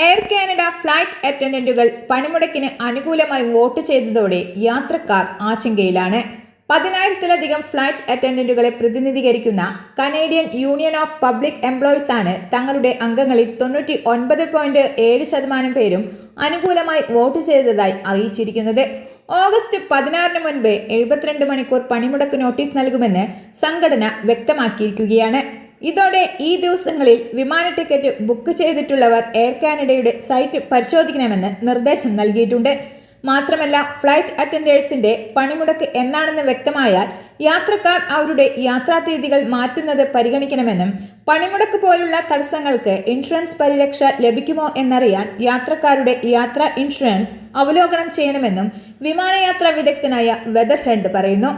Air Canada flight അറ്റൻഡന്റുകൾ പണിമുടക്കിന് അനുകൂലമായി vote ചെയ്തതോടെ യാത്രക്കാർ ആശങ്കയിലാണ്. 10,000-ലധികം ഫ്ലൈറ്റ് അറ്റൻഡന്റുകളെ പ്രതിനിധീകരിക്കുന്ന Canadian union of public employees ആണ് തങ്ങളുടെ അംഗങ്ങളിൽ 99.7% പേരും അനുകൂലമായി വോട്ട് ചെയ്തതായി അറിയിച്ചിരിക്കുന്നത്. ഓഗസ്റ്റ് 16 മുൻപ് 72 മണിക്കൂർ പണിമുടക്ക് നോട്ടീസ് നൽകുമെന്ന് സംഘടന വ്യക്തമാക്കിയിരിക്കുകയാണ്. ഇതോടെ ഈ ദിവസങ്ങളിൽ വിമാന ടിക്കറ്റ് ബുക്ക് ചെയ്തിട്ടുള്ളവർ എയർ കാനഡയുടെ സൈറ്റ് പരിശോധിക്കണമെന്ന് നിർദ്ദേശം നൽകിയിട്ടുണ്ട്. മാത്രമല്ല, ഫ്ലൈറ്റ് അറ്റൻഡേഴ്സിന്റെ പണിമുടക്ക് എന്നാണെന്ന് വ്യക്തമായാൽ യാത്രക്കാർ അവരുടെ യാത്രാ തീയതികൾ മാറ്റുന്നത് പരിഗണിക്കണമെന്നും പണിമുടക്ക് പോലുള്ള തടസ്സങ്ങൾക്ക് ഇൻഷുറൻസ് പരിരക്ഷ ലഭിക്കുമോ എന്നറിയാൻ യാത്രക്കാരുടെ യാത്രാ ഇൻഷുറൻസ് അവലോകനം ചെയ്യണമെന്നും വിമാനയാത്രാ വിദഗ്ധനായ വെതർ ഹെഡ് പറയുന്നു.